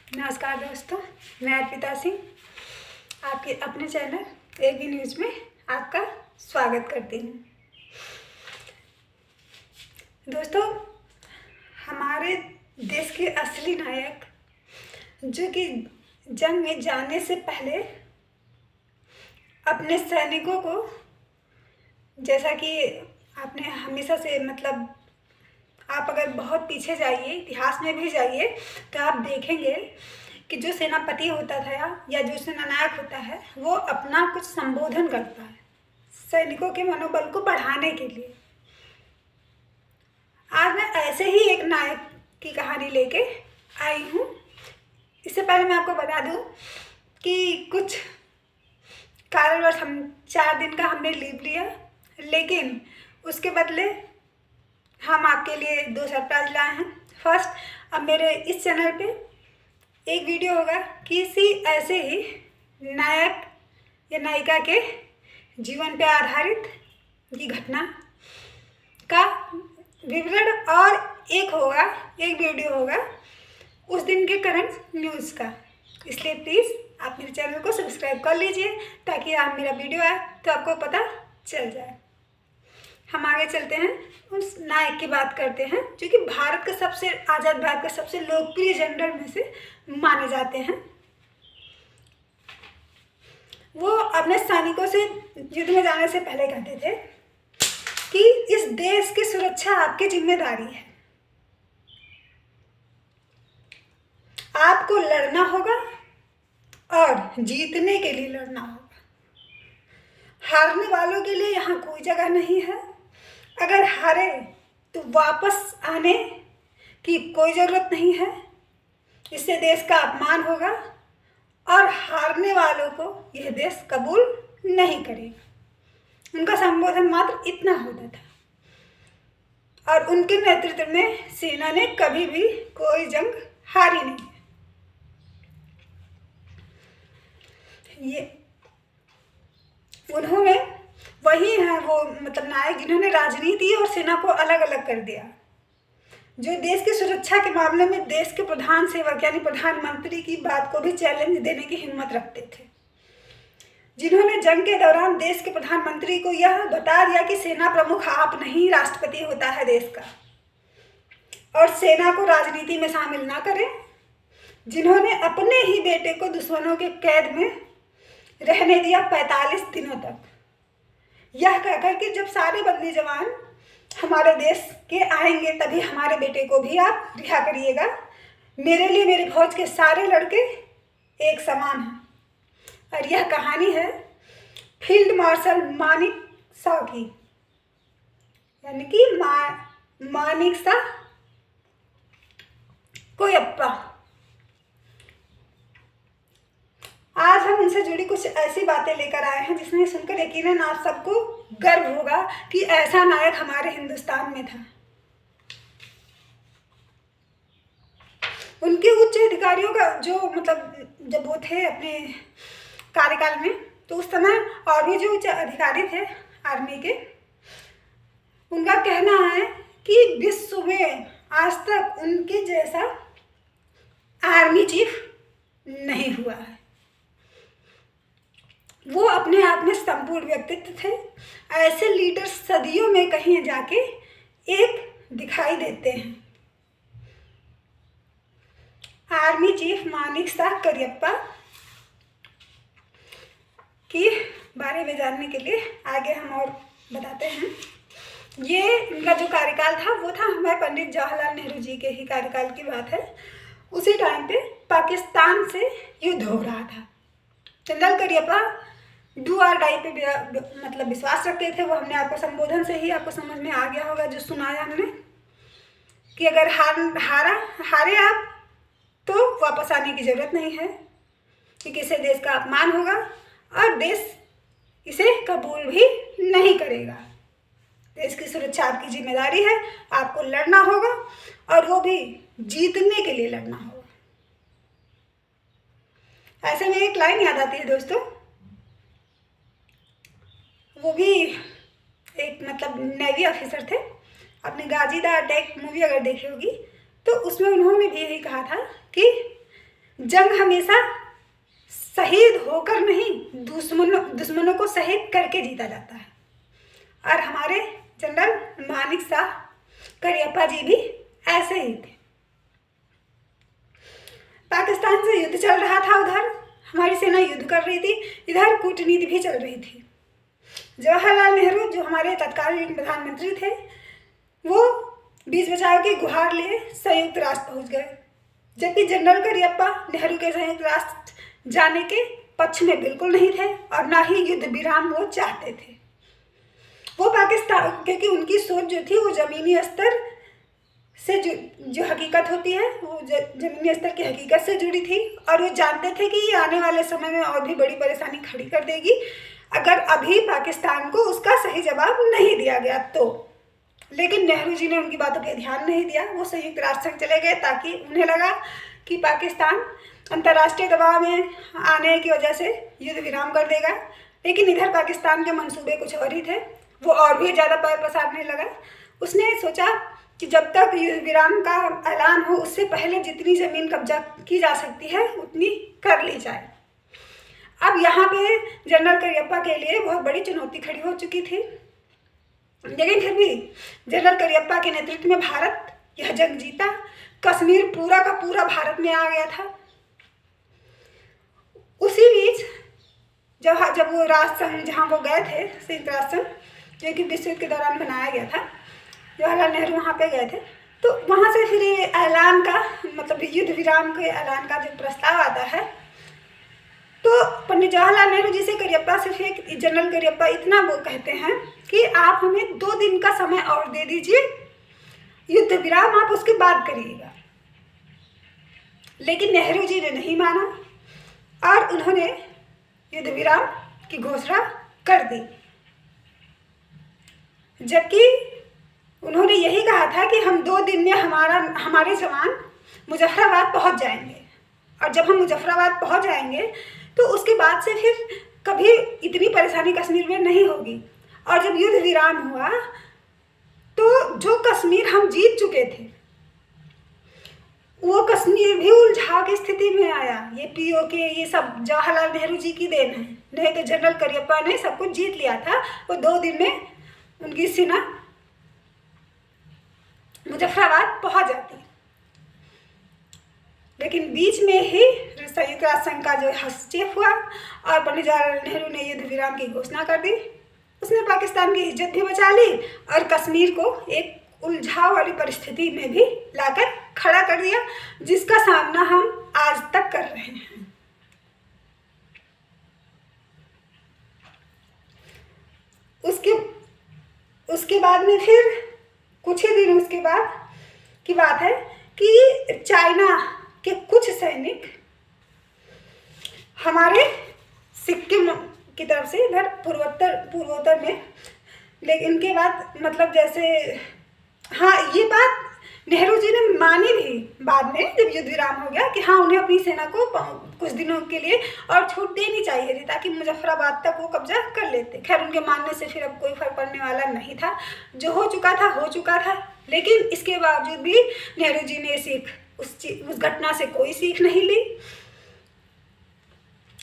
नमस्कार दोस्तों, मैं अर्पिता सिंह आपके अपने चैनल एबी न्यूज़ में आपका स्वागत करती हूँ। दोस्तों, हमारे देश के असली नायक जो कि जंग में जाने से पहले अपने सैनिकों को, जैसा कि आपने हमेशा से आप अगर बहुत पीछे जाइए, इतिहास में भी जाइए, तो आप देखेंगे कि जो सेनापति होता था या जो सेनानायक होता है वो अपना कुछ संबोधन करता है सैनिकों के मनोबल को बढ़ाने के लिए। आज मैं ऐसे ही एक नायक की कहानी लेके आई हूँ। इससे पहले मैं आपको बता दूँ कि कुछ कारणवश हम 4 दिन का हमने लीव लिया, लेकिन उसके बदले हम आपके लिए 2 सरप्राइज लाए हैं। फर्स्ट, अब मेरे इस चैनल पे एक वीडियो होगा किसी ऐसे ही नायक या नायिका के जीवन पे आधारित की घटना का विवरण, और एक वीडियो होगा उस दिन के करंट न्यूज़ का। इसलिए प्लीज़ आप मेरे चैनल को सब्सक्राइब कर लीजिए ताकि आप मेरा वीडियो आए तो आपको पता चल जाए। हम आगे चलते हैं, उस नायक की बात करते हैं जो कि आज़ाद भारत का सबसे लोकप्रिय जनरल में से माने जाते हैं। वो अपने सैनिकों से युद्ध में जाने से पहले कहते थे कि इस देश की सुरक्षा आपकी जिम्मेदारी है। आपको लड़ना होगा और जीतने के लिए लड़ना होगा। हारने वालों के लिए यहाँ कोई जगह नहीं है। अगर हारे तो वापस आने की कोई ज़रूरत नहीं है, इससे देश का अपमान होगा और हारने वालों को यह देश कबूल नहीं करेगा। उनका संबोधन मात्र इतना होता था और उनके नेतृत्व में सेना ने कभी भी कोई जंग हारी नहीं है। उन्होंने वही हैं वो नायक जिन्होंने राजनीति और सेना को अलग अलग कर दिया, जो देश की सुरक्षा के मामले में देश के प्रधान सेवक यानी प्रधानमंत्री की बात को भी चैलेंज देने की हिम्मत रखते थे, जिन्होंने जंग के दौरान देश के प्रधानमंत्री को यह बता दिया कि सेना प्रमुख आप नहीं, राष्ट्रपति होता है देश का, और सेना को राजनीति में शामिल ना करें, जिन्होंने अपने ही बेटे को दुश्मनों के कैद में रहने दिया 45 दिनों तक, यह कहकर कि जब सारे बंदी जवान हमारे देश के आएंगे तभी हमारे बेटे को भी आप रिहा करिएगा। मेरे लिए मेरी फौज के सारे लड़के एक समान हैं। और यह कहानी है फील्ड मार्शल मानेकशॉ की, यानी कि मानेकशॉ कोयप्पा। आज हम उनसे जुड़ी कुछ ऐसी बातें लेकर आए हैं जिसमें सुनकर यकीनन आप सबको गर्व होगा कि ऐसा नायक हमारे हिंदुस्तान में था। उनके उच्च अधिकारियों का जो जब वो थे अपने कार्यकाल में, तो उस समय और भी जो उच्च अधिकारी थे आर्मी के, उनका कहना है कि विश्व में आज तक उनके जैसा आर्मी चीफ नहीं हुआ है। वो अपने आप में संपूर्ण व्यक्तित्व थे। ऐसे लीडर सदियों में कहीं जाके एक दिखाई देते हैं। आर्मी चीफ मानेकशॉ कोयप्पा के बारे में जानने के लिए आगे हम और बताते हैं। ये इनका जो कार्यकाल था वो था हमारे पंडित जवाहरलाल नेहरू जी के ही कार्यकाल की बात है। उसी टाइम पे पाकिस्तान से युद्ध हो रहा था। जनरल कोयप्पा डू और डाई पे विश्वास रखते थे। वो हमने आपको संबोधन से ही आपको समझ में आ गया होगा जो सुनाया हमने, कि अगर हारे आप तो वापस आने की ज़रूरत नहीं है, क्योंकि इससे देश का अपमान होगा और देश इसे कबूल भी नहीं करेगा। देश की सुरक्षा आपकी जिम्मेदारी है, आपको लड़ना होगा और वो भी जीतने के लिए लड़ना होगा। ऐसे में एक लाइन याद आती है दोस्तों, वो भी एक नेवी ऑफिसर थे। आपने गाजी द अटैक मूवी अगर देखी होगी तो उसमें उन्होंने भी यही कहा था कि जंग हमेशा शहीद होकर नहीं, दुश्मनों को शहीद करके जीता जाता है। और हमारे जनरल मानिक शाह करियप्पा जी भी ऐसे ही थे। पाकिस्तान से युद्ध चल रहा था, उधर हमारी सेना युद्ध कर रही थी, इधर कूटनीति भी चल रही थी। जवाहरलाल नेहरू जो हमारे तत्कालीन प्रधानमंत्री थे, वो बीच बचाव की गुहार लिए संयुक्त राष्ट्र पहुंच गए, जबकि जनरल करियप्पा नेहरू के संयुक्त राष्ट्र जाने के पक्ष में बिल्कुल नहीं थे और ना ही युद्ध विराम वो चाहते थे। वो पाकिस्तान, क्योंकि उनकी सोच जो थी वो ज़मीनी स्तर से जो हकीकत होती है वो ज़मीनी स्तर की हकीकत से जुड़ी थी, और वो जानते थे कि ये आने वाले समय में और भी बड़ी परेशानी खड़ी कर देगी अगर अभी पाकिस्तान को उसका सही जवाब नहीं दिया गया तो। लेकिन नेहरू जी ने उनकी बातों पर ध्यान नहीं दिया। वो संयुक्त राष्ट्र संघ चले गए ताकि उन्हें लगा कि पाकिस्तान अंतर्राष्ट्रीय दबाव में आने की वजह से युद्ध विराम कर देगा। लेकिन इधर पाकिस्तान के मंसूबे कुछ और ही थे, वो और भी ज़्यादा पैर पसारने लगा। उसने सोचा कि जब तक युद्ध विराम का ऐलान हो उससे पहले जितनी ज़मीन कब्जा की जा सकती है उतनी कर ली जाए। अब यहाँ पे जनरल करियप्पा के लिए बहुत बड़ी चुनौती खड़ी हो चुकी थी, लेकिन फिर भी जनरल करियप्पा के नेतृत्व में भारत यह जंग जीता। कश्मीर पूरा का पूरा भारत में आ गया था। उसी बीच जब वो राष्ट्र संघ जहाँ वो गए थे, संयुक्त राष्ट्र संघ जो कि विश्व युद्ध के दौरान बनाया गया था, जवाहरलाल नेहरू वहाँ पे गए थे, तो वहाँ से फिर ये ऐलान का मतलब युद्ध विराम के ऐलान का जब प्रस्ताव आता है तो पंडित जवाहरलाल नेहरू जी से करियप्पा से फिर जनरल करियप्पा इतना वो कहते हैं कि आप हमें 2 दिन का समय और दे दीजिए, युद्ध विराम आप उसके बाद करिएगा। लेकिन नेहरू जी ने नहीं माना और उन्होंने युद्ध विराम की घोषणा कर दी, जबकि उन्होंने यही कहा था कि हम 2 दिन में हमारे जवान मुजफ्फराबाद पहुंच जाएंगे, और जब हम मुजफ्फराबाद पहुंच जाएंगे तो उसके बाद से फिर कभी इतनी परेशानी कश्मीर में नहीं होगी। और जब युद्ध विराम हुआ तो जो कश्मीर हम जीत चुके थे वो कश्मीर भी उलझाव की स्थिति में आया। ये पीओके ये सब जवाहरलाल नेहरू जी की देन है, नहीं तो जनरल करियप्पा ने सब कुछ जीत लिया था। वो 2 दिन में उनकी सेना मुजफ्फराबाद पहुंच जाती, लेकिन बीच में ही संयुक्त राष्ट्र संघ का जो हस्तक्षेप हुआ और पंडित जवाहरलाल नेहरू ने युद्ध विराम की घोषणा कर दी। उसने पाकिस्तान की इज्जत भी बचा ली और कश्मीर को एक उलझाव वाली परिस्थिति में भी लाकर खड़ा कर दिया, जिसका सामना हम आज तक कर रहे हैं। उसके बाद में फिर कुछ ही दिन उसके बाद की बात है कि चाइना के कुछ सैनिक हमारे सिक्किम की तरफ से इधर पूर्वोत्तर में, लेकिन इनके बाद मतलब जैसे हाँ ये बात नेहरू जी ने मानी भी बाद में जब युद्ध विराम हो गया कि हाँ उन्हें अपनी सेना को कुछ दिनों के लिए और छूट देनी चाहिए थी ताकि मुजफ्फराबाद तक वो कब्जा कर लेते। खैर उनके मानने से फिर अब कोई फर्क पड़ने वाला नहीं था, जो हो चुका था। लेकिन इसके बावजूद भी नेहरू जी ने उस घटना से कोई सीख नहीं ली।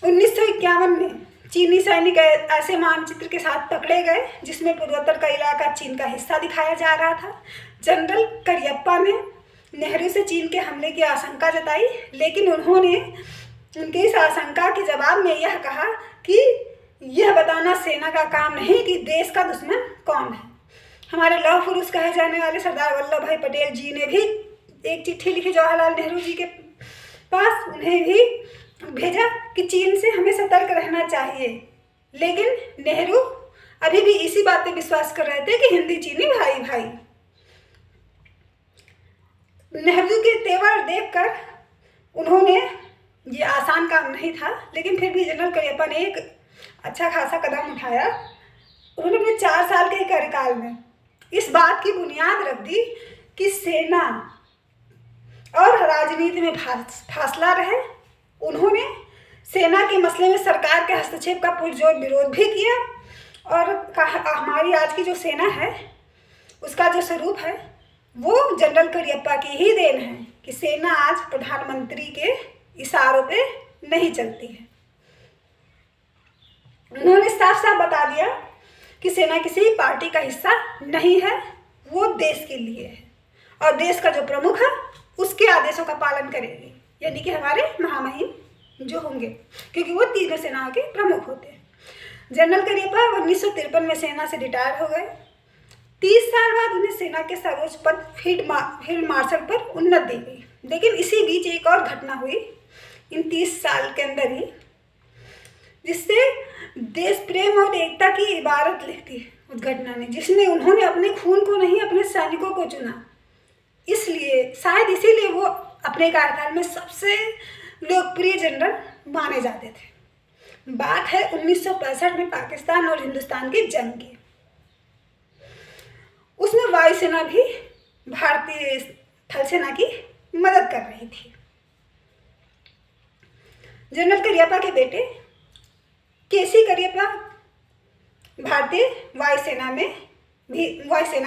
1951 में चीनी सैनिक ऐसे मानचित्र के साथ पकड़े गए जिसमें पूर्वोत्तर का इलाका चीन का हिस्सा दिखाया जा रहा था। जनरल करियप्पा ने नेहरू से चीन के हमले की आशंका जताई, लेकिन उन्होंने उनकी इस आशंका के जवाब में यह कहा कि यह बताना सेना का काम नहीं कि देश का दुश्मन कौन है। हमारे लौह पुरुष कहे जाने वाले सरदार वल्लभ भाई पटेल जी ने भी एक चिट्ठी लिखी जवाहरलाल नेहरू जी के पास, उन्हें भी भेजा कि चीन से हमें सतर्क रहना चाहिए। लेकिन नेहरू अभी भी इसी बात पे विश्वास कर रहे थे कि हिंदी चीनी भाई भाई। नेहरू के तेवर देखकर उन्होंने, ये आसान काम नहीं था, लेकिन फिर भी जनरल करियप्पा ने एक अच्छा खासा कदम उठाया। उन्होंने अपने 4 साल के कार्यकाल में इस बात की बुनियाद रख दी कि सेना और राजनीति में फासला रहे। उन्होंने सेना के मसले में सरकार के हस्तक्षेप का पुरजोर विरोध भी किया और हमारी आज की जो सेना है उसका जो स्वरूप है वो जनरल करियप्पा की ही देन है कि सेना आज प्रधानमंत्री के इशारों पे नहीं चलती है। उन्होंने साफ साफ बता दिया कि सेना किसी पार्टी का हिस्सा नहीं है, वो देश के लिए है और देश का जो प्रमुख है उसके आदेशों का पालन करेगी, यानी कि हमारे महामहिम जो होंगे, क्योंकि वो तीनों सेनाओं के प्रमुख होते हैं। जनरल करियप्पा 1953 में सेना से रिटायर हो गए। 30 साल बाद उन्हें सेना के सर्वोच्च पद फील्ड मार्शल पर उन्नत दी गई। लेकिन इसी बीच एक और घटना हुई इन 30 साल के अंदर ही, जिससे देश प्रेम और एकता की इबारत लिखती है उस घटना ने, जिसमें उन्होंने अपने खून को नहीं अपने सैनिकों को चुना। इसलिए शायद इसीलिए वो अपने कार्यकाल में सबसे लोकप्रिय जनरल माने जाते थे। बात है 1965 में पाकिस्तान और हिंदुस्तान की जंग की। उसमें वायुसेना भी भारतीय थल सेना की मदद कर रही थी। जनरल करियप्पा के बेटे केसी करियप्पा भारतीय वायुसेना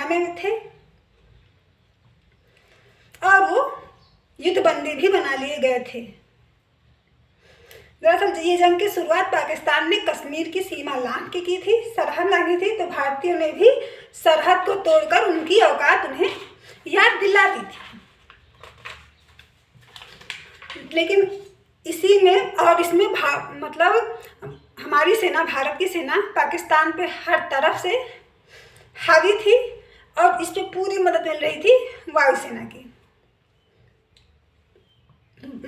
में थे और वो युद्धबंदी भी बना लिए गए थे। दरअसल ये जंग की शुरुआत पाकिस्तान ने कश्मीर की सीमा लांघ के की थी, सरहद लांघी थी, तो भारतीयों ने भी सरहद को तोड़कर उनकी औकात उन्हें याद दिला दी थी। लेकिन इसी में और इसमें मतलब हमारी सेना, भारत की सेना पाकिस्तान पे हर तरफ से हावी थी और इस पे पूरी मदद मिल रही थी वायुसेना की।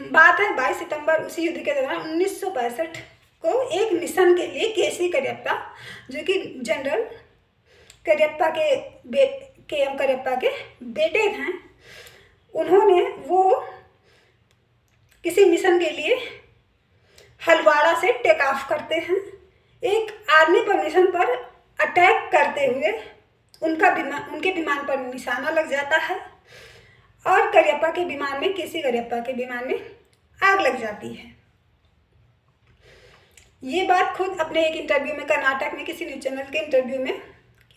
बात है 22 सितंबर, उसी युद्ध के दौरान 1965 को एक मिशन के लिए केसी करियप्पा, जो कि जनरल करियप्पा के एम करियप्पा के बेटे हैं, उन्होंने वो किसी मिशन के लिए हलवाड़ा से टेक ऑफ करते हैं। एक आर्मी परमिशन पर अटैक करते हुए उनके विमान पर निशाना लग जाता है और करियप्पा के विमान में, केसी करियप्पा के विमान में आग लग जाती है। ये बात खुद अपने एक इंटरव्यू में, कर्नाटक में किसी न्यूज चैनल के इंटरव्यू में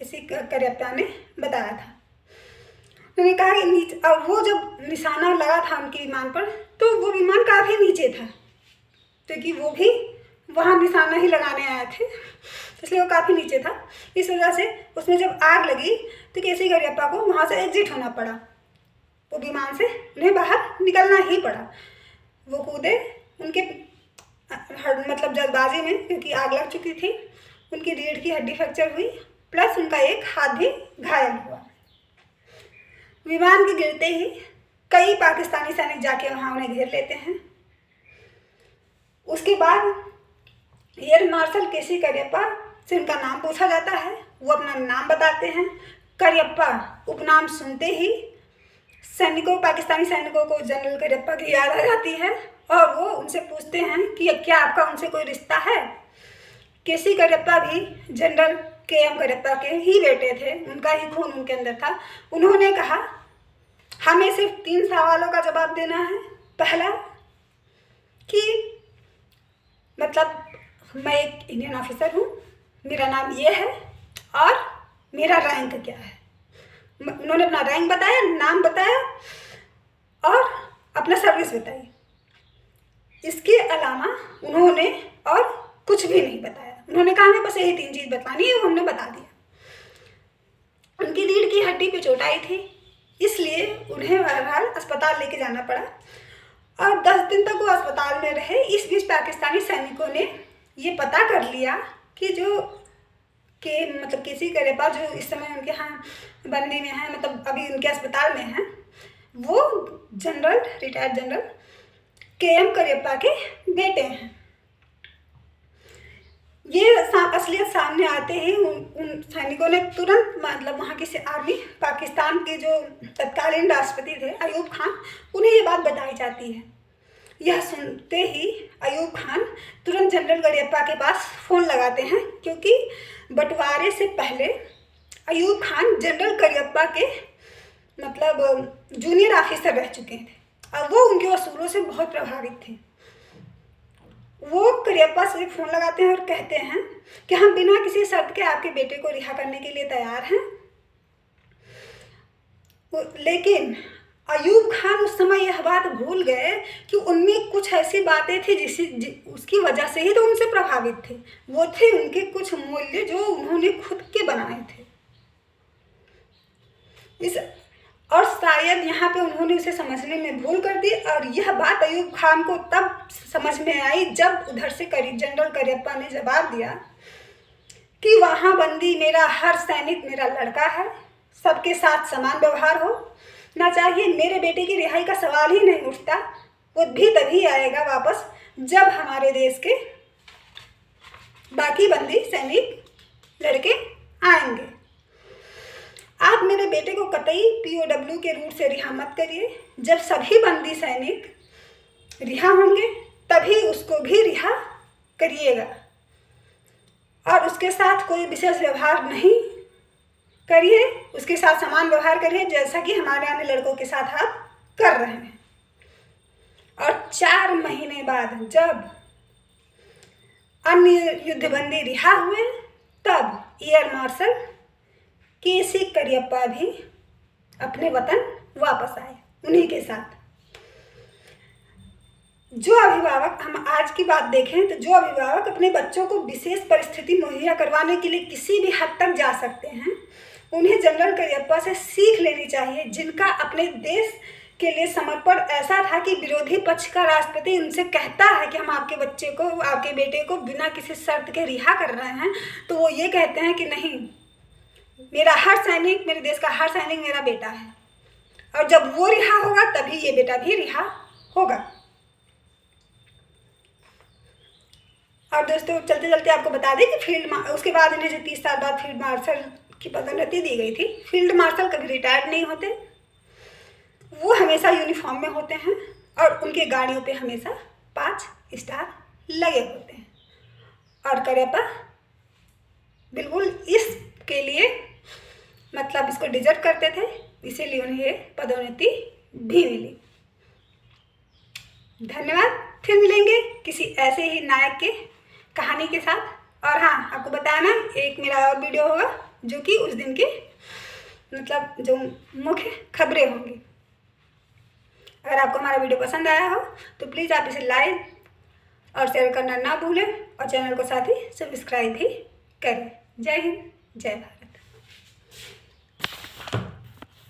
केसी करियप्पा ने बताया था। उन्होंने कहा कि और वो जब निशाना लगा था उनके विमान पर, तो वो विमान काफ़ी नीचे था, क्योंकि वो भी वहाँ निशाना ही लगाने आए थे, इसलिए वो काफ़ी नीचे था। इस वजह से उसमें जब आग लगी तो केसी करियप्पा को वहाँ से एग्जिट होना पड़ा, वो विमान से उन्हें बाहर निकलना ही पड़ा। वो कूदे, उनके मतलब जल्दबाजी में, क्योंकि आग लग चुकी थी, उनकी रीढ़ की हड्डी फ्रैक्चर हुई, प्लस उनका एक हाथ भी घायल हुआ। विमान के गिरते ही कई पाकिस्तानी सैनिक जाके वहाँ उन्हें घेर लेते हैं। उसके बाद एयर मार्शल केसी करियप्पा से उनका नाम पूछा जाता है, वो अपना नाम बताते हैं। करियप्पा उपनाम सुनते ही पाकिस्तानी सैनिकों को जनरल करियप्पा की याद आ जाती है और वो उनसे पूछते हैं कि क्या आपका उनसे कोई रिश्ता है। केसी करियप्पा भी जनरल KM करियप्पा के ही बेटे थे, उनका ही खून उनके अंदर था। उन्होंने कहा, हमें सिर्फ 3 सवालों का जवाब देना है। पहला कि मतलब मैं एक इंडियन ऑफिसर हूँ, मेरा नाम ये है और मेरा रैंक क्या है। उन्होंने अपना रैंक बताया, नाम बताया और अपना सर्विस बताई। इसके अलावा उन्होंने और कुछ भी नहीं बताया। उन्होंने कहा हमें बस यही 3 चीज़ बतानी है, वो हमने बता दिया। उनकी रीढ़ की हड्डी पे चोट आई थी, इसलिए उन्हें बहरहाल अस्पताल लेके जाना पड़ा और 10 दिन तक वो अस्पताल में रहे। इस बीच पाकिस्तानी सैनिकों ने ये पता कर लिया कि मतलब केसी करियप्पा जो इस समय उनके यहाँ बंदी में हैं, मतलब अभी उनके अस्पताल में हैं, वो रिटायर्ड जनरल KM करियप्पा के बेटे हैं। ये असलियत सामने आते ही उन सैनिकों ने तुरंत, मतलब वहाँ की आर्मी, पाकिस्तान के जो तत्कालीन राष्ट्रपति थे अयूब खान, उन्हें ये बात बताई जाती है। यह सुनते ही अयूब खान तुरंत जनरल करियप्पा के पास फ़ोन लगाते हैं, क्योंकि बंटवारे से पहले अयूब खान जनरल करियप्पा के मतलब जूनियर ऑफिसर रह चुके थे और वो उनके असूलों से बहुत प्रभावित थे। वो करियप्पा से फ़ोन लगाते हैं और कहते हैं कि हम बिना किसी शर्त के आपके बेटे को रिहा करने के लिए तैयार हैं, लेकिन अयूब खान उस समय यह बात भूल गए कि उनमें कुछ ऐसी बातें थी उसकी वजह से ही तो उनसे प्रभावित थे। वो थे उनके कुछ मूल्य जो उन्होंने खुद के बनाए थे। और शायद यहाँ पे उन्होंने उसे समझने में भूल कर दी। और यह बात अयूब खान को तब समझ में आई जब उधर से जनरल करियप्पा ने जवाब दिया कि वहाँ बंदी मेरा हर सैनिक मेरा लड़का है, सबके साथ समान व्यवहार हो ना चाहिए। मेरे बेटे की रिहाई का सवाल ही नहीं उठता। वो भी तभी आएगा वापस जब हमारे देश के बाकी बंदी सैनिक लड़के आएंगे। आप मेरे बेटे को कतई POW के रूट से रिहा मत करिए। जब सभी बंदी सैनिक रिहा होंगे तभी उसको भी रिहा करिएगा और उसके साथ कोई विशेष व्यवहार नहीं करिए, उसके साथ समान व्यवहार करिए जैसा कि हमारे अन्य लड़कों के साथ आप कर रहे हैं। और 4 महीने बाद जब अन्य युद्धबंदी रिहा हुए तब एयर मार्शल KC करियप्पा भी अपने वतन वापस आए उन्हीं के साथ। जो अभिभावक, हम आज की बात देखें तो जो अभिभावक अपने बच्चों को विशेष परिस्थिति मुहैया करवाने के लिए किसी भी हद तक जा सकते हैं, उन्हें जनरल करियप्पा से सीख लेनी चाहिए, जिनका अपने देश के लिए समर्पण ऐसा था कि विरोधी पक्ष का राष्ट्रपति उनसे कहता है कि हम आपके बच्चे को, आपके बेटे को बिना किसी शर्त के रिहा कर रहे हैं, तो वो ये कहते हैं कि नहीं, मेरा हर सैनिक, मेरे देश का हर सैनिक मेरा बेटा है और जब वो रिहा होगा तभी ये बेटा भी रिहा होगा। और दोस्तों चलते चलते आपको बता दें कि उसके बाद इन्हें जो 30 साल बाद फील्ड मार्शल की पदोन्नति दी गई थी। फील्ड मार्शल कभी रिटायर्ड नहीं होते, वो हमेशा यूनिफॉर्म में होते हैं और उनके गाड़ियों पे हमेशा 5 स्टार लगे होते हैं। और करियप्पा बिल्कुल इसके लिए मतलब इसको डिजर्व करते थे, इसीलिए उन्हें ये पदोन्नति भी मिली। धन्यवाद। फिर मिलेंगे किसी ऐसे ही नायक के कहानी के साथ। और हाँ, आपको बताया ना, एक मेरा और वीडियो होगा जो कि उस दिन के मतलब जो मुख्य खबरें होंगी। अगर आपको हमारा वीडियो पसंद आया हो तो प्लीज़ आप इसे लाइक और शेयर करना ना भूलें और चैनल को साथ ही सब्सक्राइब भी करें। जय हिंद, जय भारत।